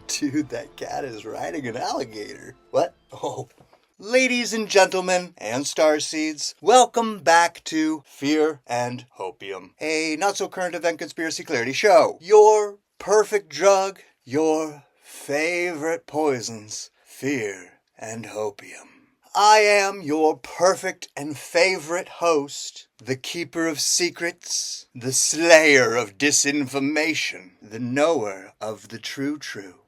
Dude, that cat is riding an alligator. What? Oh. Ladies and gentlemen, and starseeds, welcome back to Fear and Hopium, a not-so-current event conspiracy clarity show. Your perfect drug, your favorite poisons, fear and hopium. I am your perfect and favorite host, the keeper of secrets, the slayer of disinformation, the knower of the true.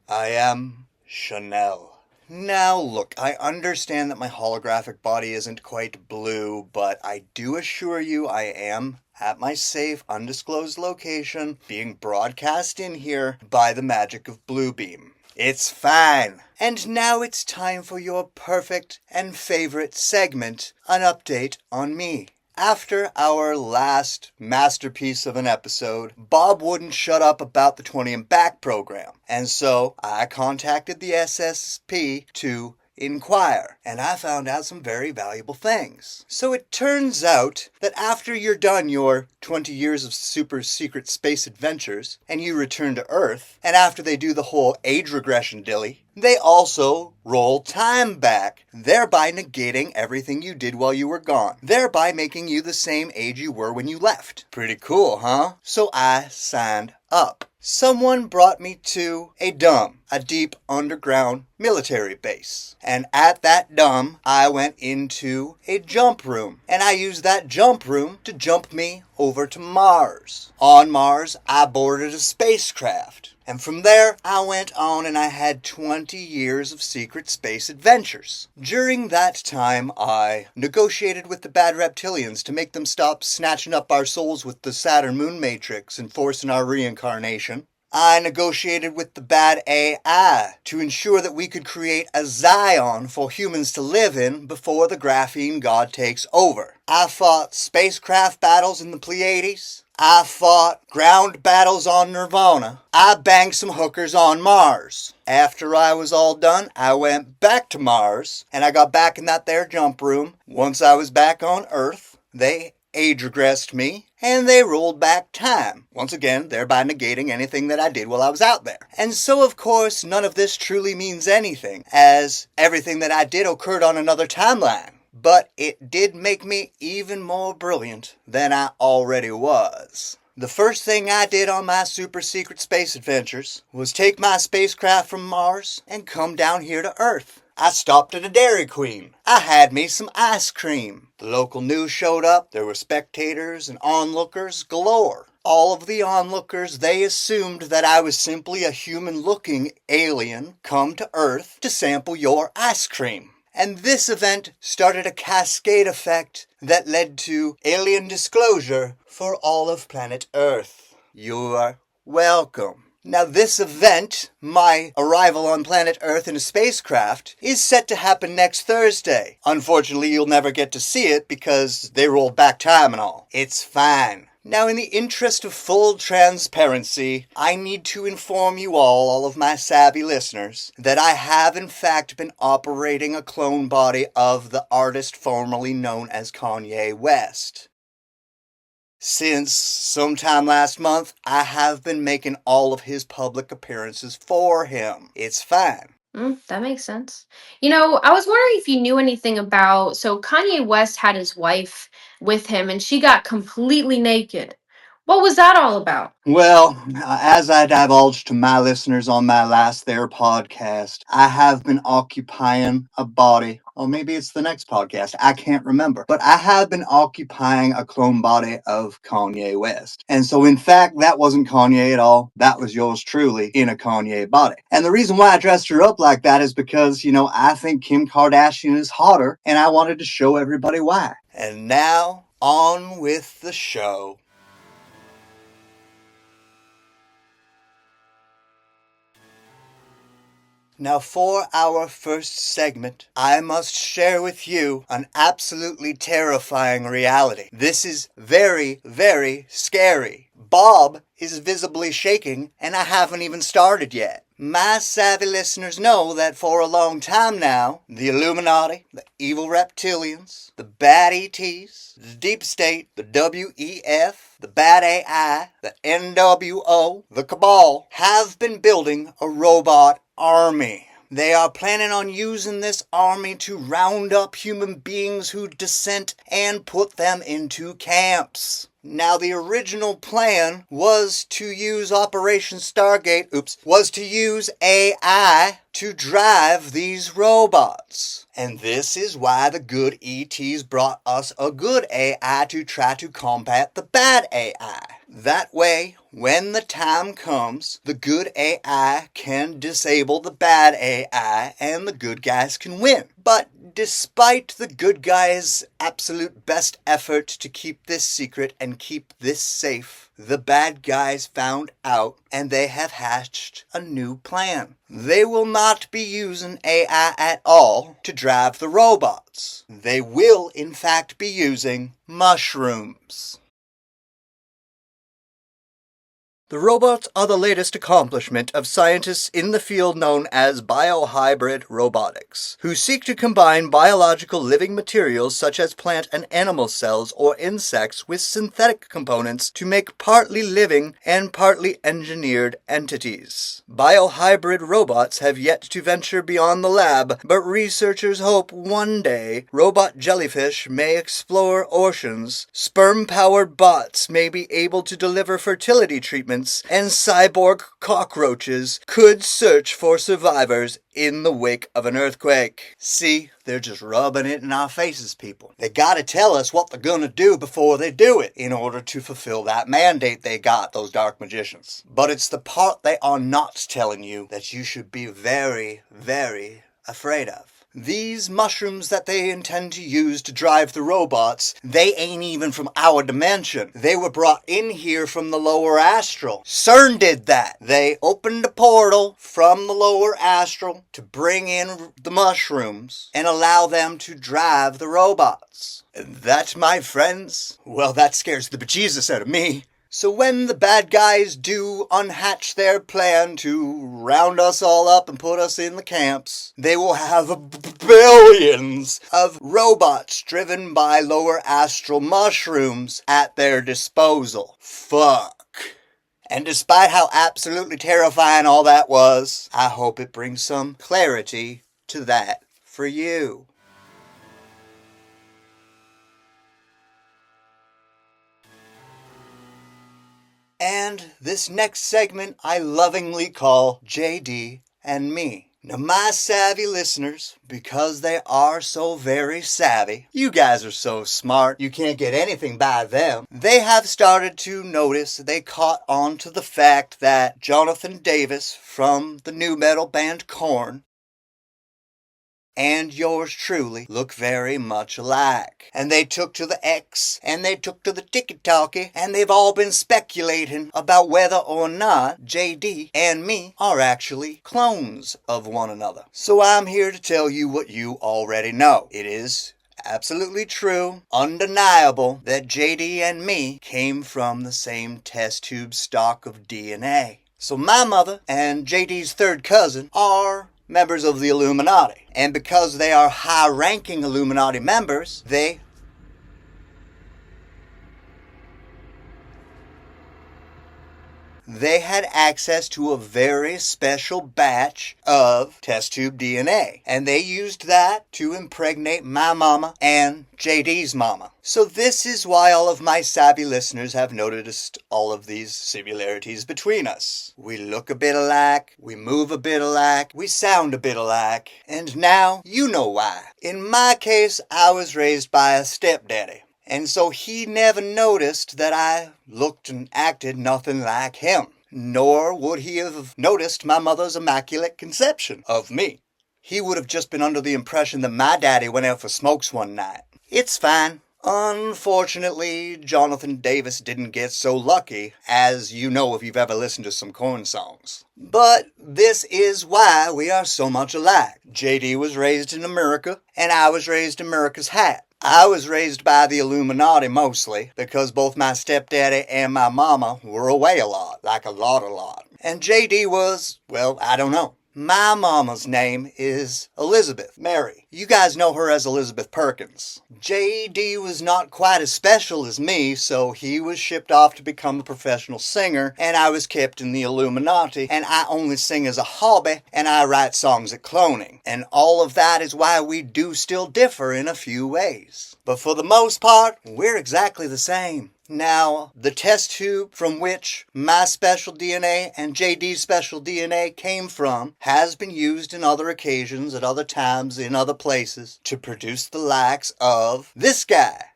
I am Chanel. Now look, I understand that my holographic body isn't quite blue, but I do assure you I am at my safe, undisclosed location, being broadcast in here by the magic of Bluebeam. It's fine. And now it's time for your perfect and favorite segment, an update on me. After our last masterpiece of an episode, Bob wouldn't shut up about the 20 and Back program, and so I contacted the SSP to inquire, and I found out some very valuable things. So it turns out that after you're done your 20 years of super secret space adventures, and you return to Earth, and after they do the whole age regression dilly, they also roll time back, thereby negating everything you did while you were gone, thereby making you the same age you were when you left. Pretty cool, huh? So I signed up. Someone brought me to a deep underground military base. And at that dump, I went into a jump room. And I used that jump room to jump me over to Mars. On Mars, I boarded a spacecraft. And from there, I went on and I had 20 years of secret space adventures. During that time, I negotiated with the bad reptilians to make them stop snatching up our souls with the Saturn moon matrix and forcing our reincarnation. I negotiated with the bad AI to ensure that we could create a Zion for humans to live in before the graphene god takes over. I fought spacecraft battles in the Pleiades. I fought ground battles on Nirvana. I banged some hookers on Mars. After I was all done, I went back to Mars, and I got back in that there jump room. Once I was back on Earth, they age regressed me, and they rolled back time, once again, thereby negating anything that I did while I was out there. And so, of course, none of this truly means anything, as everything that I did occurred on another timeline. But it did make me even more brilliant than I already was. The first thing I did on my super secret space adventures was take my spacecraft from Mars and come down here to Earth. I stopped at a Dairy Queen. I had me some ice cream. The local news showed up. There were spectators and onlookers galore. All of the onlookers, they assumed that I was simply a human-looking alien come to Earth to sample your ice cream. And this event started a cascade effect that led to alien disclosure for all of planet Earth. You're welcome. Now this event, my arrival on planet Earth in a spacecraft, is set to happen next Thursday. Unfortunately, you'll never get to see it because they rolled back time and all. It's fine. Now, in the interest of full transparency, I need to inform you all of my savvy listeners, that I have in fact been operating a clone body of the artist formerly known as Kanye West. Since sometime last month, I have been making all of his public appearances for him. It's fine. That makes sense. I was wondering if you knew anything about. So Kanye West had his wife with him, and she got completely naked. What was that all about? Well, as I divulged to my listeners on my last There podcast, I have been occupying a body, or maybe it's the next podcast, I can't remember, but I have been occupying a clone body of Kanye West. And so in fact, that wasn't Kanye at all. That was yours truly in a Kanye body. And the reason why I dressed her up like that is because, I think Kim Kardashian is hotter, and I wanted to show everybody why. And now, on with the show. Now for our first segment, I must share with you an absolutely terrifying reality. This is very, very scary. Bob is visibly shaking, and I haven't even started yet. My savvy listeners know that for a long time now, the Illuminati, the evil reptilians, the bad ETs, the deep state, the WEF, the bad AI, the NWO, the cabal, have been building a robot army. They are planning on using this army to round up human beings who dissent and put them into camps. Now, the original plan was to use Operation Stargate, was to use AI to drive these robots. And this is why the good ETs brought us a good AI to try to combat the bad AI. That way, when the time comes, the good AI can disable the bad AI and the good guys can win. But despite the good guys' absolute best effort to keep this secret and keep this safe, the bad guys found out and they have hatched a new plan. They will not be using AI at all to drive the robots. They will, in fact, be using mushrooms. The robots are the latest accomplishment of scientists in the field known as biohybrid robotics, who seek to combine biological living materials such as plant and animal cells or insects with synthetic components to make partly living and partly engineered entities. Biohybrid robots have yet to venture beyond the lab, but researchers hope one day robot jellyfish may explore oceans, sperm-powered bots may be able to deliver fertility treatments, and cyborg cockroaches could search for survivors in the wake of an earthquake. See, they're just rubbing it in our faces, people. They gotta tell us what they're gonna do before they do it in order to fulfill that mandate they got, those dark magicians. But it's the part they are not telling you that you should be very, very afraid of. These mushrooms that they intend to use to drive the robots, they ain't even from our dimension. They were brought in here from the lower astral. CERN did that. They opened a portal from the lower astral to bring in the mushrooms and allow them to drive the robots. And that, my friends, well, that scares the bejesus out of me. So when the bad guys do unhatch their plan to round us all up and put us in the camps, they will have billions of robots driven by lower astral mushrooms at their disposal. Fuck. And despite how absolutely terrifying all that was, I hope it brings some clarity to that for you. And this next segment I lovingly call JD and Me. Now my savvy listeners, because they are so very savvy, you guys are so smart, you can't get anything by them, they have started to notice, they caught on to the fact that Jonathan Davis from the nu metal band Korn and yours truly look very much alike. And they took to the X, and they took to the tiki-talkie, and they've all been speculating about whether or not JD and me are actually clones of one another. So I'm here to tell you what you already know. It is absolutely true, undeniable, that JD and me came from the same test tube stock of DNA. So my mother and JD's third cousin are members of the Illuminati. And because they are high-ranking Illuminati members, they had access to a very special batch of test tube DNA. And they used that to impregnate my mama and JD's mama. So this is why all of my savvy listeners have noticed all of these similarities between us. We look a bit alike, we move a bit alike, we sound a bit alike, and now you know why. In my case, I was raised by a stepdaddy. And so he never noticed that I looked and acted nothing like him. Nor would he have noticed my mother's immaculate conception of me. He would have just been under the impression that my daddy went out for smokes one night. It's fine. Unfortunately, Jonathan Davis didn't get so lucky, as you know if you've ever listened to some Korn songs. But this is why we are so much alike. JD was raised in America, and I was raised in America's hat. I was raised by the Illuminati mostly because both my stepdaddy and my mama were away a lot, like a lot. And JD was, well, I don't know. My mama's name is Elizabeth Mary. You guys know her as Elizabeth Perkins. JD was not quite as special as me, so he was shipped off to become a professional singer, and I was kept in the Illuminati, and I only sing as a hobby, and I write songs at cloning. And all of that is why we do still differ in a few ways. But for the most part, we're exactly the same. Now, the test tube from which my special DNA and JD's special DNA came from has been used in other occasions, at other times, in other places, to produce the likes of this guy,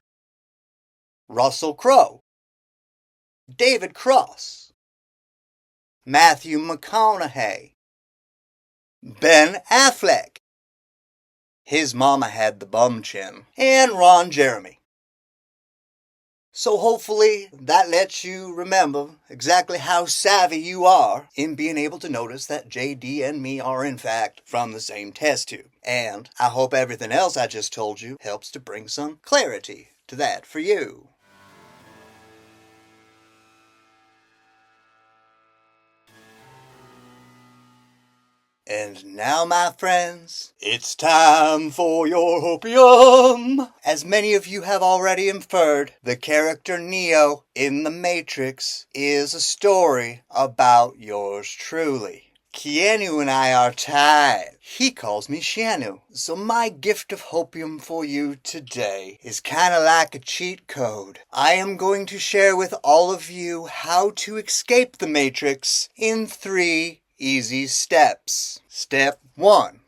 Russell Crowe, David Cross, Matthew McConaughey, Ben Affleck, his mama had the bum chin, and Ron Jeremy. So hopefully that lets you remember exactly how savvy you are in being able to notice that JD and me are in fact from the same test tube. And I hope everything else I just told you helps to bring some clarity to that for you. And now, my friends, it's time for your Hopium! As many of you have already inferred, the character Neo in The Matrix is a story about yours truly. Keanu and I are tied. He calls me Shanu. So my gift of Hopium for you today is kinda like a cheat code. I am going to share with all of you how to escape the Matrix in 3 easy steps. Step 1.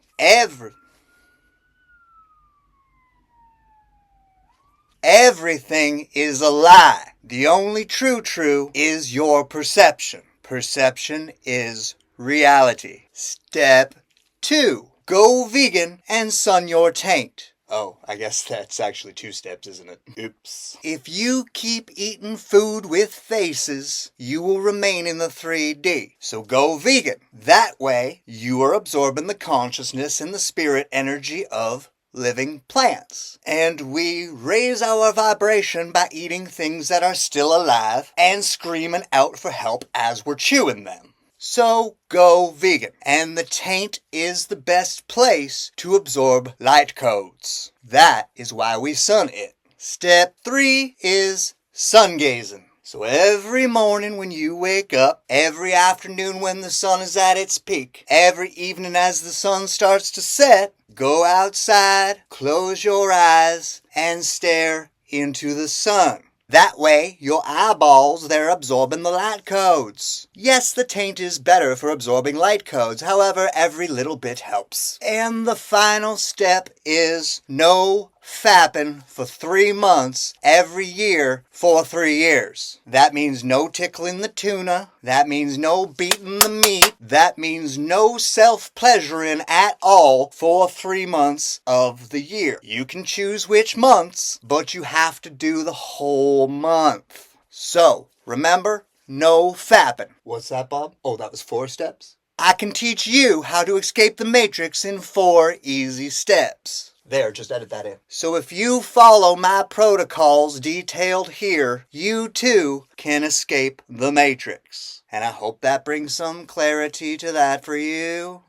Everything is a lie. The only true is your perception. Perception is reality. Step 2. Go vegan and sun your taint. Oh, I guess that's actually 2 steps, isn't it? Oops. If you keep eating food with faces, you will remain in the 3D. So go vegan. That way, you are absorbing the consciousness and the spirit energy of living plants. And we raise our vibration by eating things that are still alive and screaming out for help as we're chewing them. So go vegan. And the taint is the best place to absorb light codes. That is why we sun it. Step 3 is sun gazing. So every morning when you wake up, every afternoon when the sun is at its peak, every evening as the sun starts to set, go outside, close your eyes, and stare into the sun. That way, your eyeballs, they're absorbing the light codes. Yes, the taint is better for absorbing light codes. However, every little bit helps. And the final step is no fapping for 3 months every year for 3 years. That means no tickling the tuna. That means no beating the meat. That means no self-pleasuring at all for 3 months of the year. You can choose which months, but you have to do the whole month. So, remember, no fapping. What's that, Bob? Oh, that was 4 steps? I can teach you how to escape the Matrix in 4 easy steps. There, just edit that in. So if you follow my protocols detailed here, you too can escape the Matrix. And I hope that brings some clarity to that for you.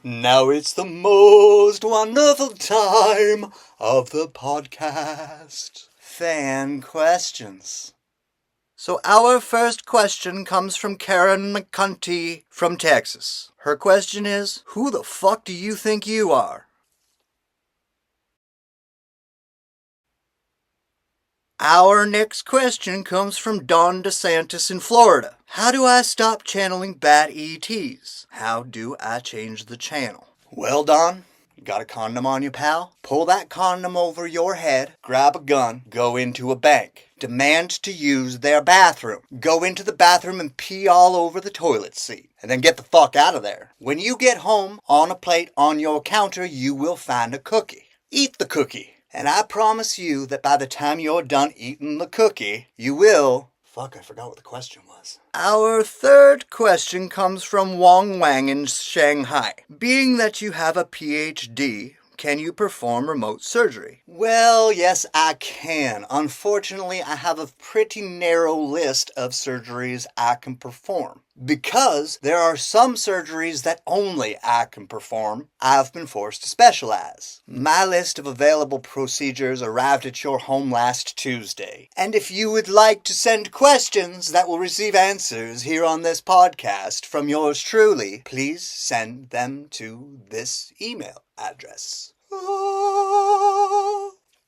Now it's the most wonderful time of the podcast. Fan questions. So our first question comes from Karen McCunty from Texas. Her question is, who the fuck do you think you are? Our next question comes from Don DeSantis in Florida. How do I stop channeling bad ETs? How do I change the channel? Well, Don, you got a condom on you, pal? Pull that condom over your head, grab a gun, go into a bank. Demand to use their bathroom. Go into the bathroom and pee all over the toilet seat. And then get the fuck out of there. When you get home, on a plate on your counter, you will find a cookie. Eat the cookie. And I promise you that by the time you're done eating the cookie, you will Fuck, I forgot what the question was. Our third question comes from Wong Wang in Shanghai. Being that you have a PhD, can you perform remote surgery? Well, yes, I can. Unfortunately, I have a pretty narrow list of surgeries I can perform. Because there are some surgeries that only I can perform, I've been forced to specialize. My list of available procedures arrived at your home last Tuesday. And if you would like to send questions that will receive answers here on this podcast from yours truly, please send them to this email address.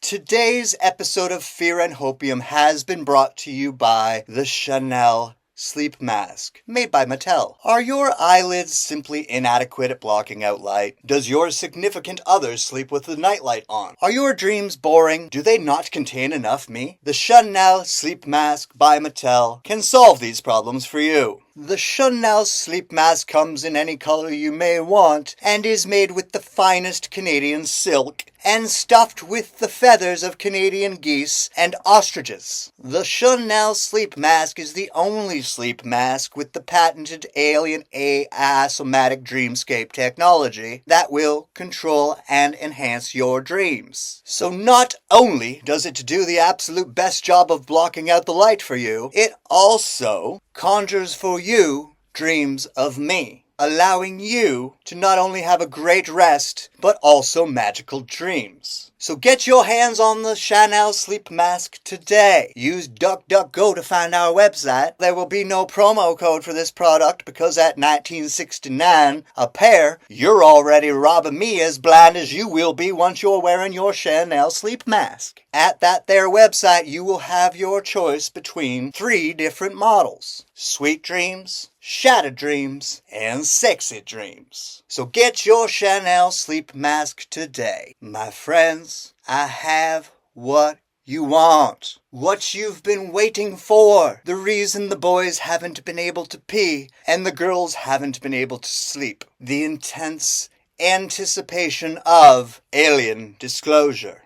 Today's episode of Fear and Hopium has been brought to you by the Chanel Sleep Mask, made by Mattel. Are your eyelids simply inadequate at blocking out light? Does your significant other sleep with the nightlight on? Are your dreams boring? Do they not contain enough me? The Chanel Sleep Mask by Mattel can solve these problems for you. The Chanel Sleep Mask comes in any color you may want and is made with the finest Canadian silk and stuffed with the feathers of Canadian geese and ostriches. The Chanel Sleep Mask is the only sleep mask with the patented alien AI somatic dreamscape technology that will control and enhance your dreams. So not only does it do the absolute best job of blocking out the light for you, it also conjures for you dreams of me, allowing you to not only have a great rest, but also magical dreams. So get your hands on the Chanel Sleep Mask today. Use DuckDuckGo to find our website. There will be no promo code for this product because at $19.69 a pair, you're already robbing me as blind as you will be once you're wearing your Chanel Sleep Mask. At that there website, you will have your choice between 3 different models: Sweet Dreams, Shattered Dreams, and Sexy Dreams. So get your Chanel Sleep Mask today. My friends, I have what you want. What you've been waiting for. The reason the boys haven't been able to pee and the girls haven't been able to sleep. The intense anticipation of alien disclosure.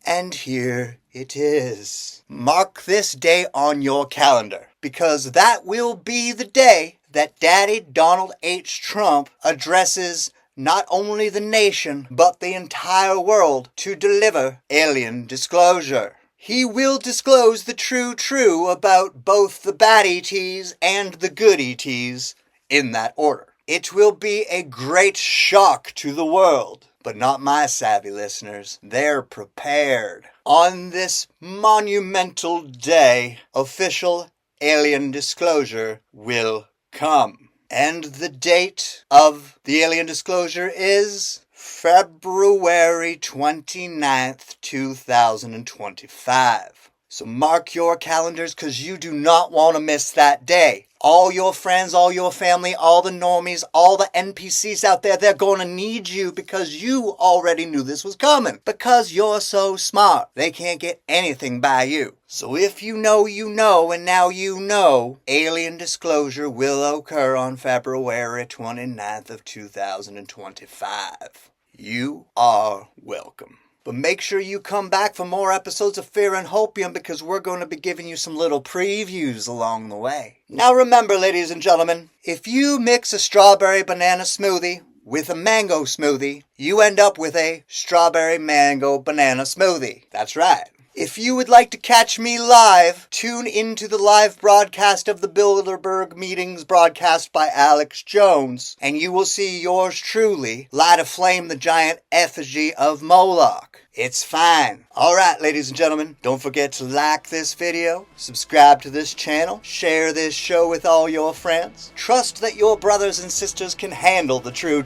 And here it is. Mark this day on your calendar, because that will be the day that Daddy Donald H. Trump addresses not only the nation, but the entire world to deliver alien disclosure. He will disclose the true about both the bad ETs and the good ETs in that order. It will be a great shock to the world. But not my savvy listeners. They're prepared. On this monumental day, official alien disclosure will come. And the date of the alien disclosure is February 29th, 2025. So mark your calendars, because you do not want to miss that day. All your friends, all your family, all the normies, all the NPCs out there, they're going to need you because you already knew this was coming. Because you're so smart. They can't get anything by you. So if you know, you know, and now you know, alien disclosure will occur on February 29th of 2025. You are welcome. But make sure you come back for more episodes of Fear and Hopium, because we're going to be giving you some little previews along the way. Now remember, ladies and gentlemen, if you mix a strawberry banana smoothie with a mango smoothie, you end up with a strawberry mango banana smoothie. That's right. If you would like to catch me live, tune into the live broadcast of the Bilderberg meetings broadcast by Alex Jones, and you will see yours truly light aflame the giant effigy of Moloch. It's fine. Alright, ladies and gentlemen, don't forget to like this video, subscribe to this channel, share this show with all your friends. Trust that your brothers and sisters can handle the true.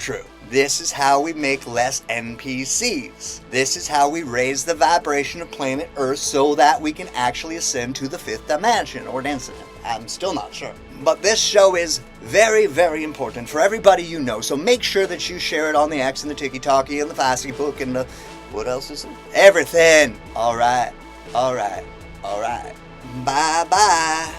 This is how we make less NPCs. This is how we raise the vibration of planet Earth so that we can actually ascend to the 5th dimension or density. I'm still not sure. But this show is very, very important for everybody you know, so make sure that you share it on the X and the Tiki-Talkie and the Facebook and the... what else is it? Everything. Alright. Bye-bye.